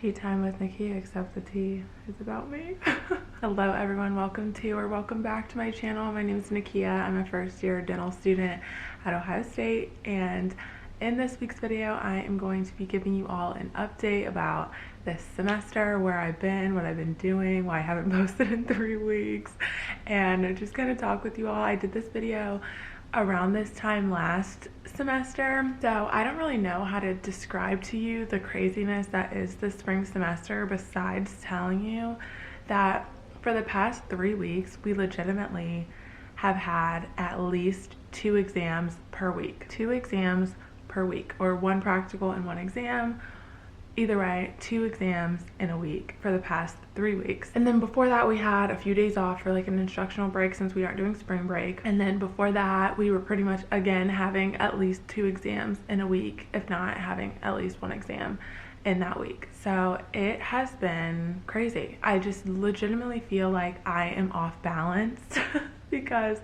Tea time with Nikkia, except the tea is about me. Hello everyone, welcome back to my channel. My name is Nikkia. I'm a first year dental student at Ohio State, and in this week's video I am going to be giving you all an update about this semester, where I've been, what I've been doing, why I haven't posted in 3 weeks, and just kind of talk with you all. I did this video around this time last semester, so I don't really know how to describe to you the craziness that is the spring semester, besides telling you that for the past 3 weeks we legitimately have had at least 2 exams per week. 2 exams per week, or 1 practical and 1 exam. Either way, 2 exams in a week for the past 3 weeks. And then before that we had a few days off for like an instructional break, since we aren't doing spring break. And then before that we were pretty much again having at least 2 exams in a week, if not having at least 1 exam in that week. So it has been crazy. I just legitimately feel like I am off balance because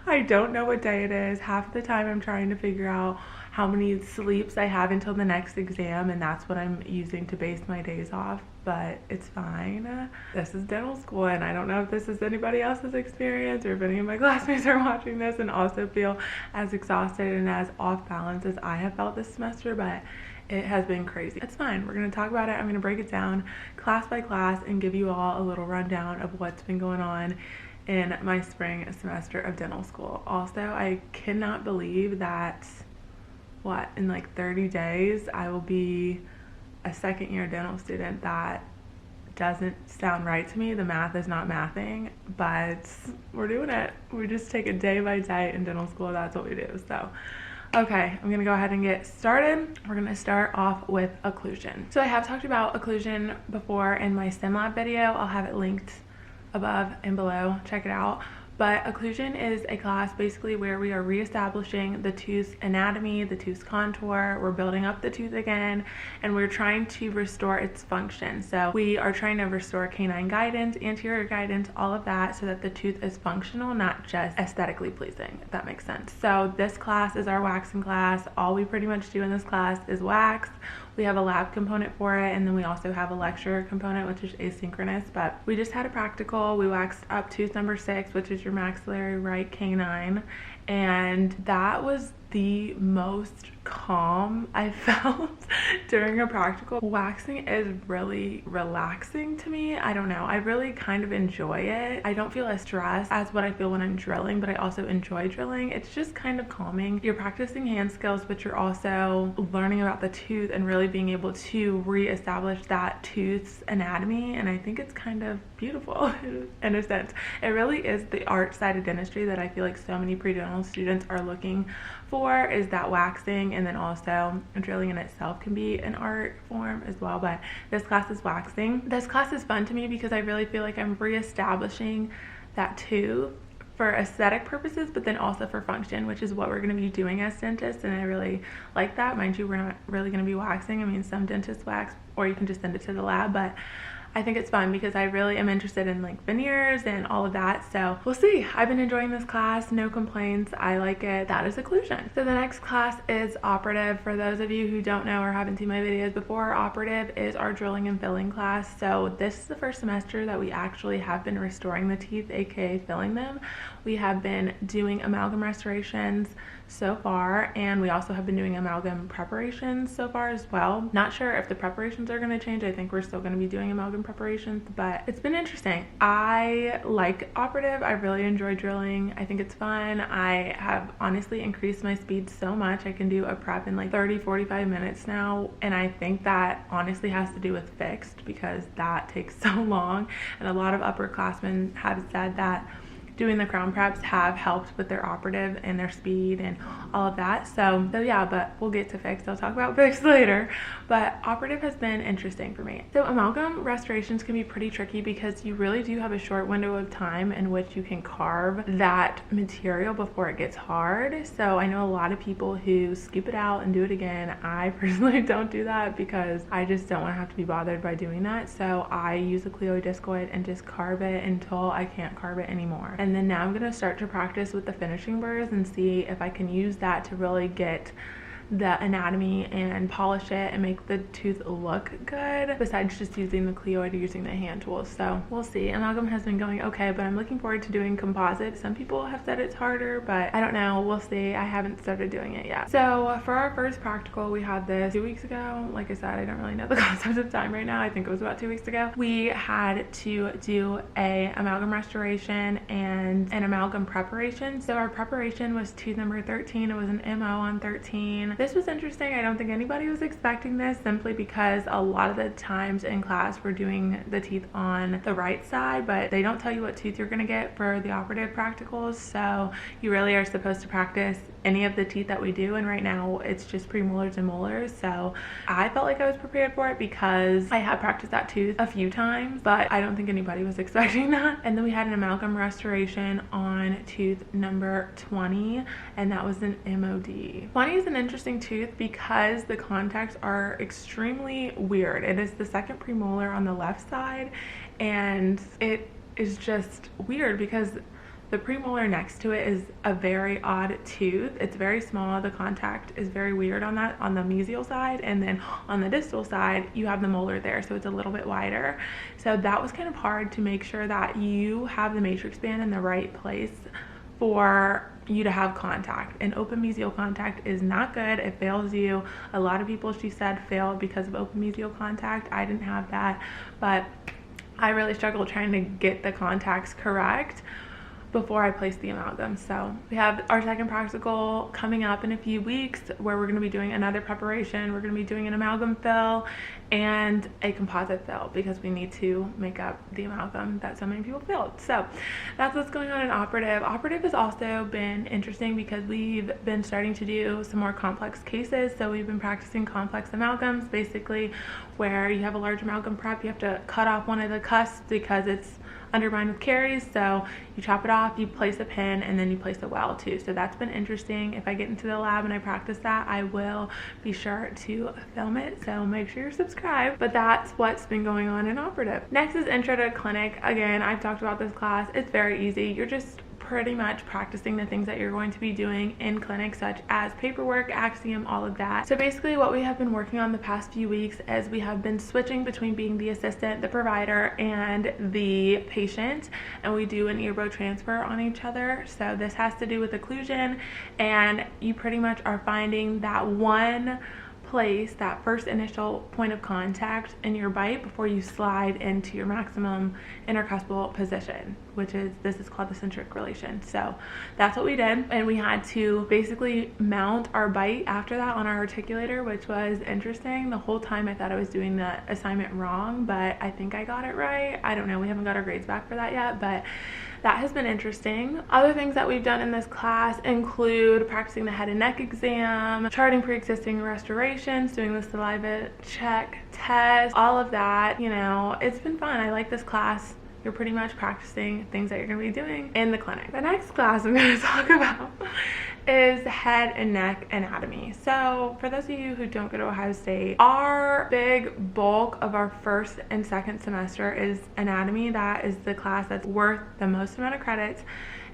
I don't know what day it is. Half the time I'm trying to figure out how many sleeps I have until the next exam, and that's what I'm using to base my days off, but it's fine. This is dental school, and I don't know if this is anybody else's experience or if any of my classmates are watching this and also feel as exhausted and as off balance as I have felt this semester, but it has been crazy. It's fine. We're going to talk about it. I'm going to break it down class by class and give you all a little rundown of what's been going on in my spring semester of dental school. Also, I cannot believe that in like 30 days I will be a second year dental student. That doesn't sound right to me. The math is not mathing, but we're doing it. We just take it day by day in dental school. That's what we do. So okay, I'm gonna go ahead and get started. We're gonna start off with occlusion. So I have talked about occlusion before in my SimLab video. I'll have it linked above and below. Check it out. But occlusion is a class basically where we are reestablishing the tooth's anatomy, the tooth's contour. We're building up the tooth again, and we're trying to restore its function. So we are trying to restore canine guidance, anterior guidance, all of that, so that the tooth is functional, not just aesthetically pleasing, if that makes sense. So this class is our waxing class. All we pretty much do in this class is wax. We have a lab component for it, and then we also have a lecture component, which is asynchronous. But we just had a practical. We waxed up tooth number 6, which is your maxillary right canine, and that was the most calm I felt during a practical. Waxing is really relaxing to me. I don't know, I really kind of enjoy it. I don't feel as stressed as what I feel when I'm drilling, but I also enjoy drilling. It's just kind of calming. You're practicing hand skills, but you're also learning about the tooth and really being able to reestablish that tooth's anatomy, and I think it's kind of beautiful in a sense. It really is the art side of dentistry that I feel like so many pre-dental students are looking for, is that waxing, and then also drilling in itself can be an art form as well. But this class is waxing. This class is fun to me because I really feel like I'm reestablishing that tooth for aesthetic purposes, but then also for function, which is what we're going to be doing as dentists, and I really like that. Mind you, we're not really going to be waxing. I mean, some dentists wax, or you can just send it to the lab, but I think it's fun because I really am interested in like veneers and all of that. So we'll see. I've been enjoying this class, no complaints. I like it. That is occlusion. So the next class is operative. For those of you who don't know or haven't seen my videos before, operative is our drilling and filling class. So this is the first semester that we actually have been restoring the teeth, aka filling them. We have been doing amalgam restorations so far, and we also have been doing amalgam preparations so far as well. Not sure if the preparations are going to change. I think we're still going to be doing amalgam preparations, but it's been interesting. I like operative. I really enjoy drilling. I think it's fun. I have honestly increased my speed so much. I can do a prep in like 30-45 minutes now, and I think that honestly has to do with fixed, because that takes so long, and a lot of upperclassmen have said that doing the crown preps have helped with their operative and their speed and all of that. So yeah, but we'll get to fixed. I'll talk about fixed later, but operative has been interesting for me. So amalgam restorations can be pretty tricky because you really do have a short window of time in which you can carve that material before it gets hard. So I know a lot of people who scoop it out and do it again. I personally don't do that because I just don't want to have to be bothered by doing that. So I use a cleoid discoid and just carve it until I can't carve it anymore. And then now I'm going to start to practice with the finishing burrs and see if I can use that to really get the anatomy and polish it and make the tooth look good, besides just using the cleoid or using the hand tools. So we'll see. Amalgam has been going okay, but I'm looking forward to doing composite. Some people have said it's harder, but I don't know. We'll see. I haven't started doing it yet. So for our first practical, we had this 2 weeks ago. Like I said, I don't really know the concept of time right now. I think it was about 2 weeks ago. We had to do a amalgam restoration and an amalgam preparation. So our preparation was tooth number 13. It was an MO on 13. This was interesting. I don't think anybody was expecting this, simply because a lot of the times in class we're doing the teeth on the right side, but they don't tell you what tooth you're going to get for the operative practicals. So you really are supposed to practice any of the teeth that we do, and right now it's just premolars and molars. So I felt like I was prepared for it because I had practiced that tooth a few times, but I don't think anybody was expecting that. And then we had an amalgam restoration on tooth number 20, and that was an MOD. 20 is an interesting tooth because the contacts are extremely weird. It is the second premolar on the left side, and it is just weird because the premolar next to it is a very odd tooth. It's very small. The contact is very weird on that, on the mesial side, and then on the distal side you have the molar there, so it's a little bit wider. So that was kind of hard to make sure that you have the matrix band in the right place for you to have contact. And open mesial contact is not good. It fails you. A lot of people, she said, failed because of open mesial contact. I didn't have that, but I really struggled trying to get the contacts correct before I placed the amalgam. So we have our second practical coming up in a few weeks, where we're going to be doing another preparation. We're going to be doing an amalgam fill and a composite fill, because we need to make up the amalgam that so many people failed. So that's what's going on in operative. Operative has also been interesting because we've been starting to do some more complex cases. So we've been practicing complex amalgams, basically where you have a large amalgam prep, you have to cut off one of the cusps because it's undermined with caries. So you chop it off, you place a pin, and then you place a well too. So that's been interesting. If I get into the lab and I practice that, I will be sure to film it. So make sure you're subscribed. But that's what's been going on in operative. Next is intro to clinic. Again, I've talked about this class. It's very easy. You're just pretty much practicing the things that you're going to be doing in clinic, such as paperwork, axiom, all of that. So basically what we have been working on the past few weeks is we have been switching between being the assistant, the provider, and the patient, and we do an earbo transfer on each other. So this has to do with occlusion, and you pretty much are finding that one place, that first initial point of contact in your bite before you slide into your maximum intercuspal position, which is, this is called the centric relation. So that's what we did, and we had to basically mount our bite after that on our articulator, which was interesting. The whole time I thought I was doing the assignment wrong, but I think I got it right. I don't know, we haven't got our grades back for that yet, but that has been interesting. Other things that we've done in this class include practicing the head and neck exam, charting pre-existing restorations, doing the saliva check test, all of that. You know, it's been fun. I like this class. You're pretty much practicing things that you're going to be doing in the clinic. The next class I'm going to talk about is head and neck anatomy. So for those of you who don't go to Ohio State, our big bulk of our first and second semester is anatomy. That is the class that's worth the most amount of credits,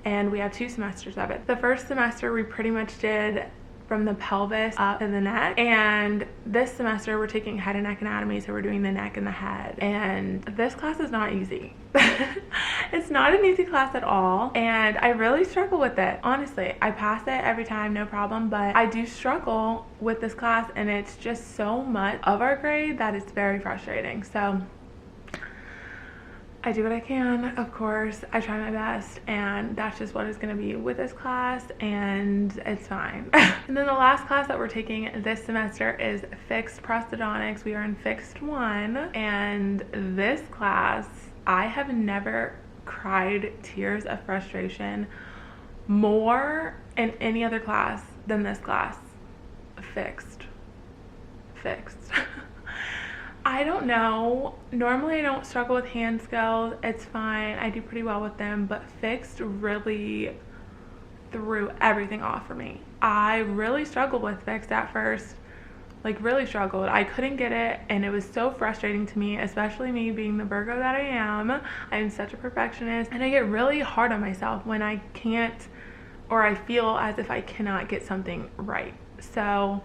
and we have 2 semesters of it. The first semester we pretty much did from the pelvis up to the neck, and this semester we're taking head and neck anatomy, so we're doing the neck and the head. And this class is not easy. It's not an easy class at all, and I really struggle with it. Honestly, I pass it every time, no problem, but I do struggle with this class, and it's just so much of our grade that it's very frustrating. So I do what I can, of course. I try my best, and that's just what it's going to be with this class, and it's fine. And then the last class that we're taking this semester is fixed prosthodontics. We are in fixed 1, and this class, I have never cried tears of frustration more in any other class than this class. Fixed. I don't know. Normally I don't struggle with hand skills. It's fine. I do pretty well with them, but fixed really threw everything off for me. I really struggled with fixed at first. Like, really struggled. I couldn't get it, and it was so frustrating to me, especially me being the Virgo that I am. I'm such a perfectionist, and I get really hard on myself when I can't, or I feel as if I cannot get something right. So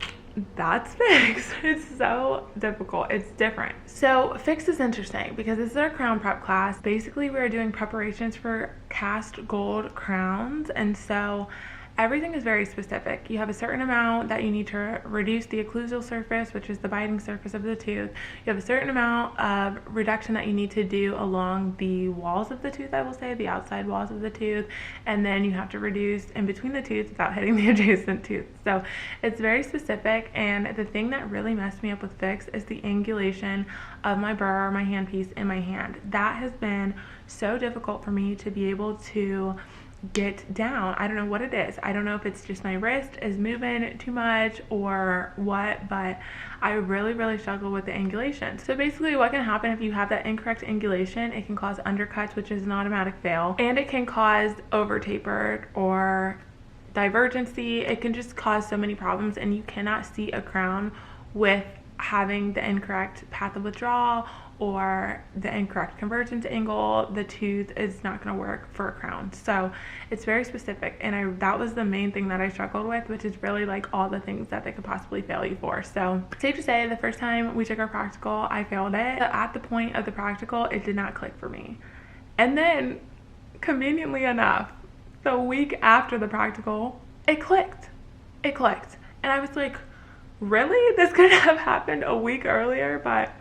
that's Fix. It's so difficult. It's different. So Fix is interesting because this is our crown prep class. Basically, we're doing preparations for cast gold crowns, and so everything is very specific. You have a certain amount that you need to reduce the occlusal surface, which is the biting surface of the tooth. You have a certain amount of reduction that you need to do along the walls of the tooth, I will say, the outside walls of the tooth, and then you have to reduce in between the tooth without hitting the adjacent tooth. So it's very specific, and the thing that really messed me up with Fix is the angulation of my burr, my handpiece, in my hand. That has been so difficult for me to be able to get down. I don't know what it is. I don't know if it's just my wrist is moving too much or what, but I really struggle with the angulation. So basically what can happen if you have that incorrect angulation, it can cause undercuts, which is an automatic fail, and it can cause over tapered or divergency. It can just cause so many problems, and you cannot see a crown with having the incorrect path of withdrawal or the incorrect convergence angle. The tooth is not going to work for a crown. So it's very specific, and that was the main thing that I struggled with, which is really like all the things that they could possibly fail you for. So safe to say, the first time we took our practical, I failed it. At the point of the practical, it did not click for me. And then, conveniently enough, the week after the practical, it clicked. And I was like, really? This could have happened a week earlier? But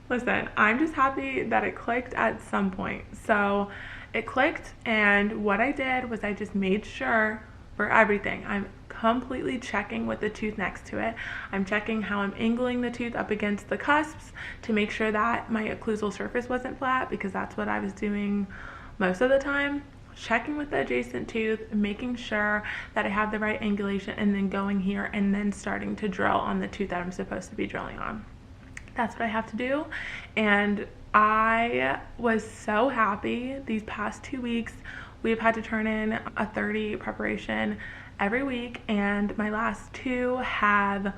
listen, I'm just happy that it clicked at some point. So it clicked, and what I did was I just made sure for everything, I'm completely checking with the tooth next to it. I'm checking how I'm angling the tooth up against the cusps to make sure that my occlusal surface wasn't flat, because that's what I was doing most of the time. Checking with the adjacent tooth, making sure that I have the right angulation, and then going here and then starting to drill on the tooth that I'm supposed to be drilling on. That's what I have to do, and I was so happy. These past 2 weeks, we've had to turn in a 30 preparation every week, and my last 2 have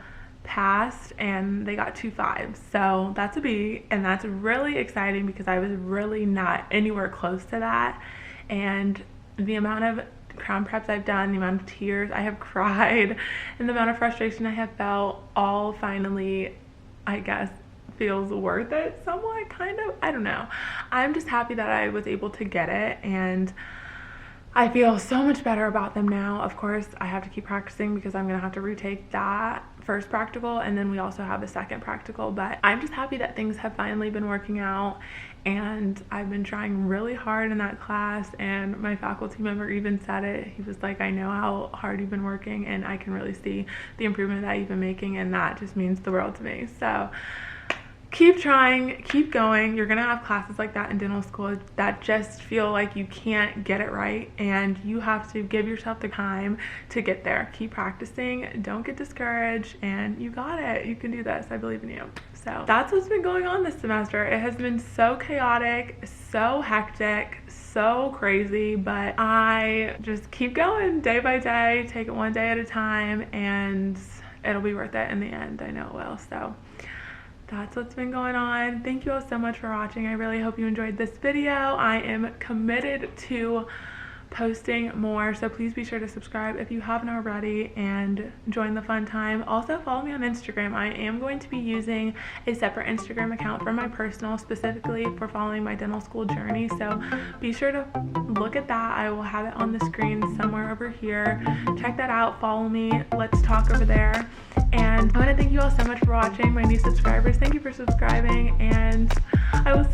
passed, and they got 2 5s. So that's a B, and that's really exciting because I was really not anywhere close to that. And the amount of crown preps I've done, the amount of tears I have cried, and the amount of frustration I have felt, all finally, I guess, feels worth it somewhat, kind of. I don't know. I'm just happy that I was able to get it, and I feel so much better about them now. Of course, I have to keep practicing because I'm gonna have to retake that first practical, and then we also have a second practical, but I'm just happy that things have finally been working out, and I've been trying really hard in that class, and my faculty member even said it. He was like, I know how hard you've been working, and I can really see the improvement that you've been making, and that just means the world to me. So keep trying, keep going. You're gonna have classes like that in dental school that just feel like you can't get it right, and you have to give yourself the time to get there. Keep practicing, don't get discouraged, and you got it. You can do this. I believe in you. So that's what's been going on this semester. It has been so chaotic, so hectic, so crazy, but I just keep going day by day, take it one day at a time, and it'll be worth it in the end. I know it will. So that's what's been going on. Thank you all so much for watching. I really hope you enjoyed this video. I am committed to posting more, so please be sure to subscribe if you haven't already and join the fun time. Also follow me on Instagram. I am going to be using a separate Instagram account for my personal, specifically for following my dental school journey, so be sure to look at that. I will have it on the screen somewhere over here. Check that out, follow me, let's talk over there. And I want to thank you all so much for watching. My new subscribers, thank you for subscribing, and I will